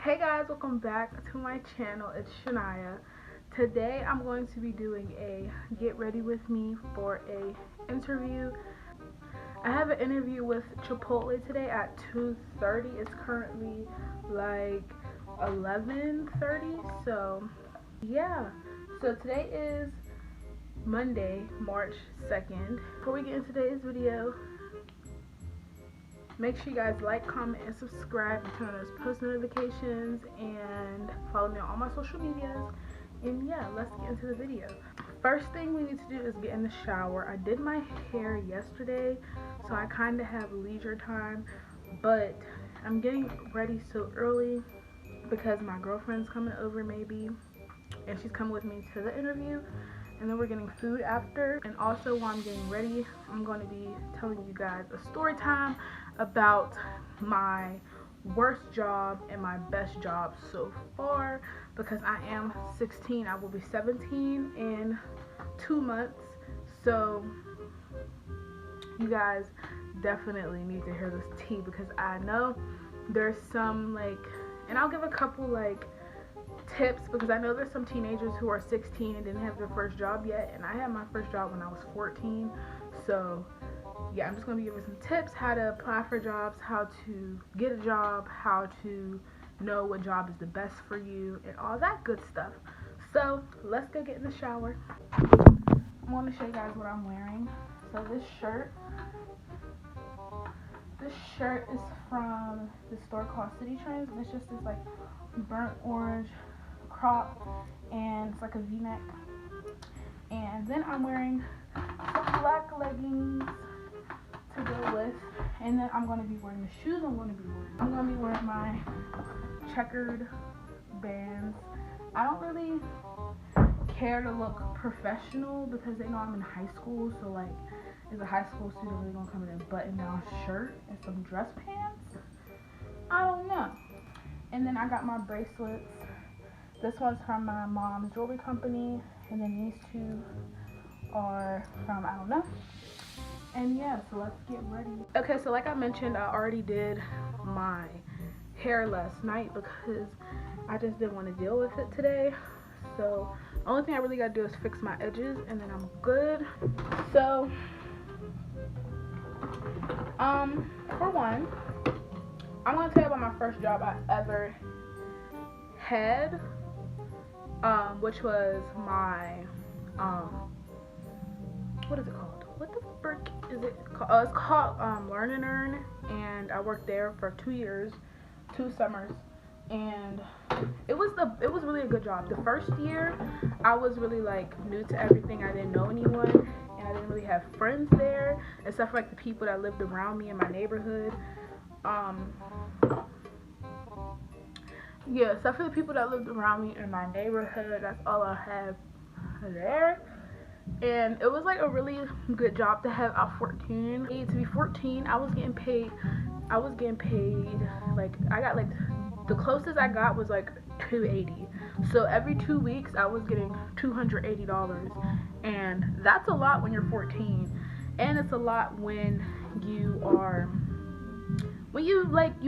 Hey guys, welcome back to my channel. It's Shania. Today I'm going to be doing a get ready with me for a interview. I have an interview with Chipotle today at 2:30. It's currently like 11:30. So yeah. So today is Monday, March 2nd. Before we get into today's video, make sure you guys like, comment, and subscribe, and turn on those post notifications, and follow me on all my social medias. And yeah, let's get into the video. First thing we need to do is get in the shower. I did my hair yesterday, so I kind of have leisure time, but I'm getting ready so early because my girlfriend's coming over maybe, and she's coming with me to the interview. And then we're getting food after. And also while I'm getting ready, I'm going to be telling you guys a story time about my worst job and my best job so far, because I am 16. I will be 17 in 2 months. So you guys definitely need to hear this tea, because I know there's some and I'll give a couple tips, because I know there's some teenagers who are 16 and didn't have their first job yet, and I had my first job when I was 14. So yeah, I'm just going to be giving some tips, how to apply for jobs, how to get a job, how to know what job is the best for you, and all that good stuff. So let's go get in the shower. I'm going to show you guys what I'm wearing. So this shirt is from the store called City Trends, and it's just this burnt orange crop, and it's like a v-neck. And then I'm wearing some black leggings to go with, and then I'm going to be wearing the shoes I'm going to be wearing my checkered Vans. I don't really care to look professional because they know I'm in high school, so is a high school student really gonna come in a button down shirt and some dress pants? I don't know. And then I got my bracelets. This one's from my mom's jewelry company, and then these two are from I don't know. And yeah, so let's get ready. Okay, so like I mentioned, I already did my hair last night because I just didn't want to deal with it today. So the only thing I really gotta do is fix my edges, and then I'm good. So for one, I'm gonna tell you about my first job I ever had, which was my what is it called? What the frick is it called? It's called Learn and Earn, and I worked there for 2 years, 2 summers, and it was really a good job. The first year, I was really new to everything. I didn't know anyone, and I didn't really have friends there, except for the people that lived around me in my neighborhood. Yeah, except for the people that lived around me in my neighborhood, that's all I have there. And it was a really good job to have at 14. To be 14, I was getting paid I got the closest I got was $280. So every 2 weeks I was getting $280, and that's a lot when you're 14, and it's a lot when you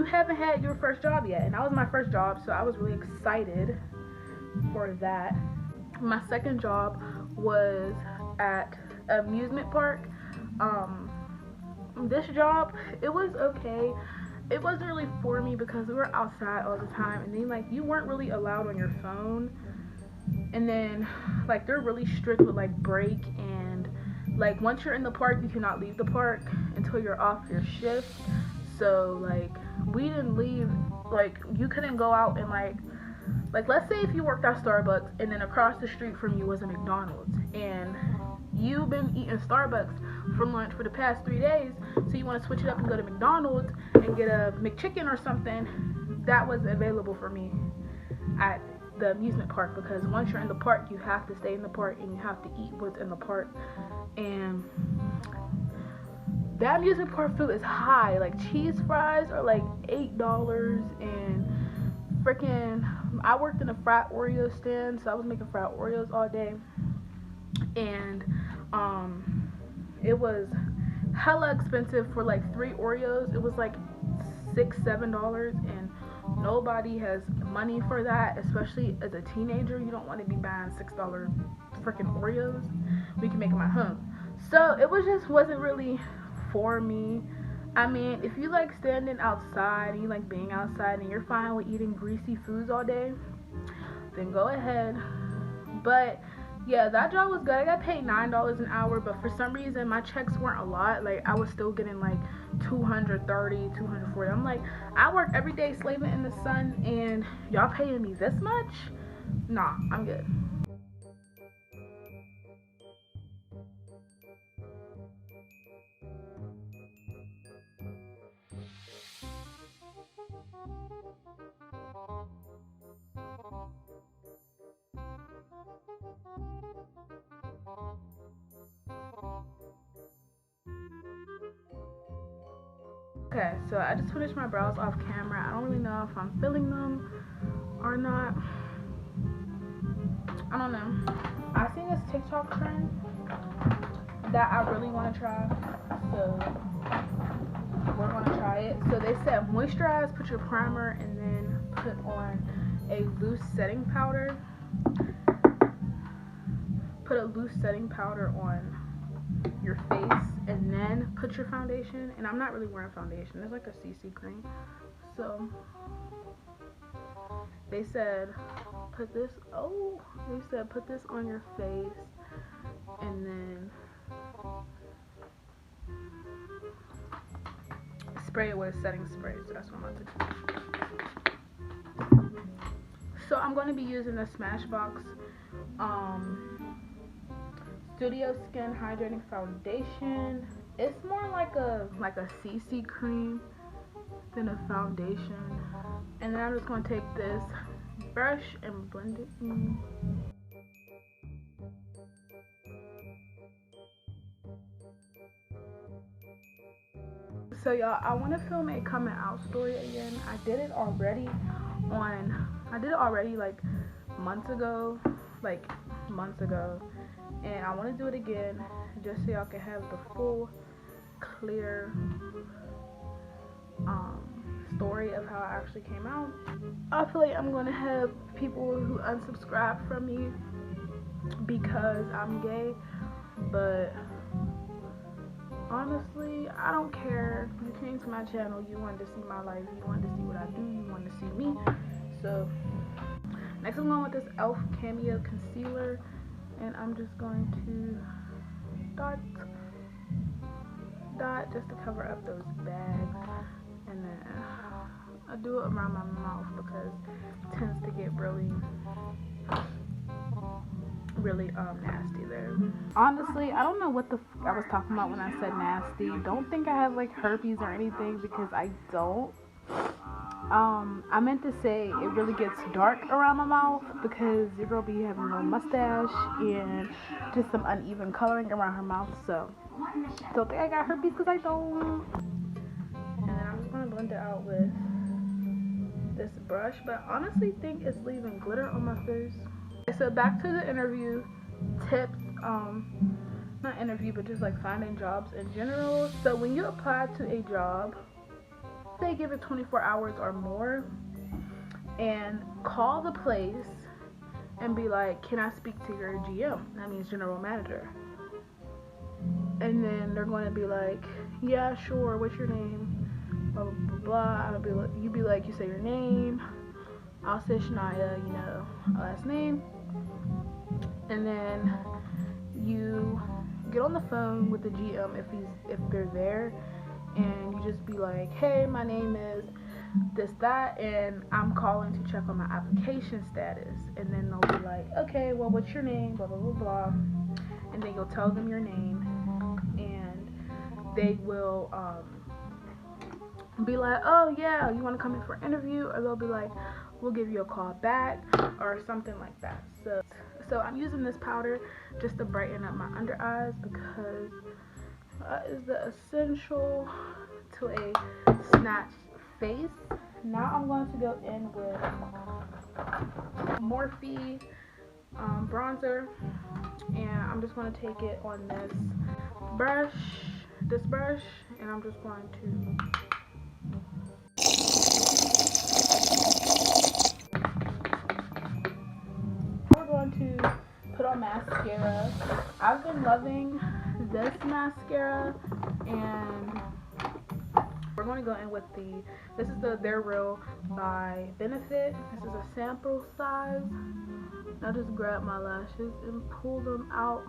haven't had your first job yet. And that was my first job, so I was really excited for that. My second job was at an amusement park. This job, it was okay. It wasn't really for me because we were outside all the time, and then you weren't really allowed on your phone, and then they're really strict with break, and once you're in the park you cannot leave the park until you're off your shift. So we didn't leave. You couldn't go out and let's say if you worked at Starbucks and then across the street from you was a McDonald's, and you've been eating Starbucks for lunch for the past 3 days, so you want to switch it up and go to McDonald's and get a McChicken or something. That was available for me at the amusement park, because once you're in the park you have to stay in the park and you have to eat what's in the park. And that amusement park food is high. Cheese fries are $8, and freaking I worked in a frat Oreo stand, so I was making frat Oreos all day, and it was hella expensive for 3 Oreos. It was $6-7, and nobody has money for that, especially as a teenager. You don't want to be buying $6 freaking Oreos. We can make them at home. So it wasn't really for me. I mean, if you like standing outside and you like being outside and you're fine with eating greasy foods all day, then go ahead. But yeah, that job was good. I got paid $9 an hour, but for some reason my checks weren't a lot. Like, I was still getting like $230, $240. I'm like, I work every day slaving in the sun and y'all paying me this much? Nah, I'm good. Okay, so I just finished my brows off camera. I don't really know if I'm filling them or not. I don't know. I seen this TikTok trend that I really want to try, so we're going to try it. So they said moisturize, put your primer, and then put on a loose setting powder. Put a loose setting powder on your face and then put your foundation. And I'm not really wearing foundation. It's like a CC cream. So they said put this on your face and then spray it with a setting spray. So that's what I'm about to do. So I'm going to be using the Smashbox Studio Skin Hydrating Foundation. It's more like a CC cream than a foundation. And then I'm just going to take this brush and blend it in. So y'all, I want to film a coming out story again. I did it already like months ago, and I want to do it again just so y'all can have the full clear story of how it actually came out. I feel like I'm going to have people who unsubscribe from me because I'm gay, but honestly, I don't care. You came to my channel, you wanted to see my life, you wanted to see what I do, you wanted to see me. So next I'm going with this e.l.f. Cameo Concealer, and I'm just going to dot just to cover up those bags, and then I do it around my mouth because it tends to get really nasty there. Honestly, I don't know what the I was talking about when I said nasty. Don't think I have like herpes or anything, because I don't. I meant to say it really gets dark around my mouth because your girl be having a mustache and just some uneven coloring around her mouth. So don't think I got herpes because I don't. And then I'm just gonna blend it out with this brush, but I honestly think it's leaving glitter on my face. So back to the interview tips, not interview, but just like finding jobs in general. So when you apply to a job, say give it 24 hours or more, and call the place and be like, can I speak to your GM? That means general manager. And then they're going to be like, yeah, sure, what's your name? Blah, blah, blah, blah. You be like, you say your name, I'll say Shania, you know, last name. And then you get on the phone with the GM if they're there, and you just be like, hey, my name is this, that, and I'm calling to check on my application status. And then they'll be like, okay, well, what's your name? Blah, blah, blah, blah. And then you'll tell them your name, and they will be like, oh yeah, you want to come in for an interview? Or they'll be like, we'll give you a call back, or something like that. So I'm using this powder just to brighten up my under eyes, because that is the essential to a snatched face. Now I'm going to go in with Morphe bronzer, and I'm just going to take it on this brush, and I'm just going to mascara. I've been loving this mascara, and we're going to go in with this is the They're Real by Benefit. This is a sample size. I just grab my lashes and pull them out.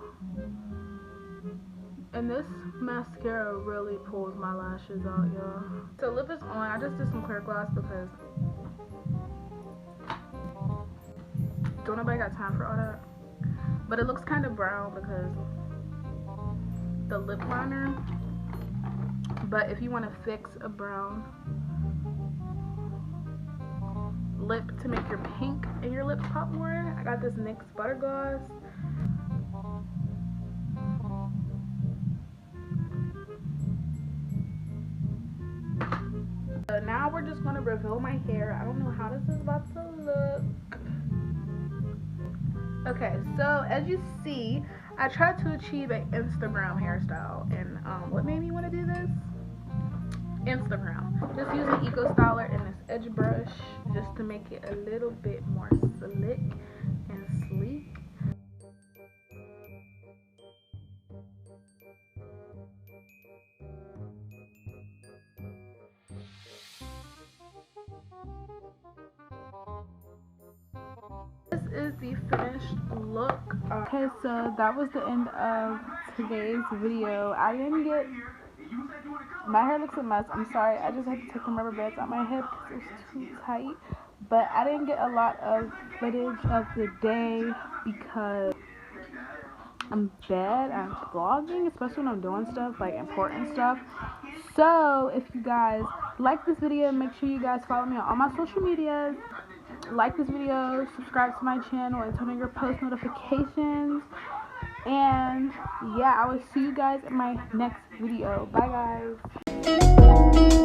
And this mascara really pulls my lashes out, y'all. So lip is on. I just did some clear gloss because don't nobody got time for all that. But it looks kind of brown because the lip liner. But if you want to fix a brown lip to make your pink and your lips pop more, I got this NYX Butter Gloss. So now we're just going to reveal my hair. I don't know how this is about to look. Okay, so as you see, I tried to achieve an Instagram hairstyle, and what made me want to do this? Instagram. Just using Eco Styler and this edge brush just to make it a little bit more slick and sleek. This is the finished look. Okay, so that was the end of today's video. I didn't get, my hair looks a mess. I'm sorry. I just had to take some rubber bands out my head because it was too tight. But I didn't get a lot of footage of the day because I'm bad at vlogging, especially when I'm doing stuff like important stuff. So if you guys like this video, make sure you guys follow me on all my social medias. Like this video, subscribe to my channel, and turn on your post notifications. And yeah, I will see you guys in my next video. Bye guys.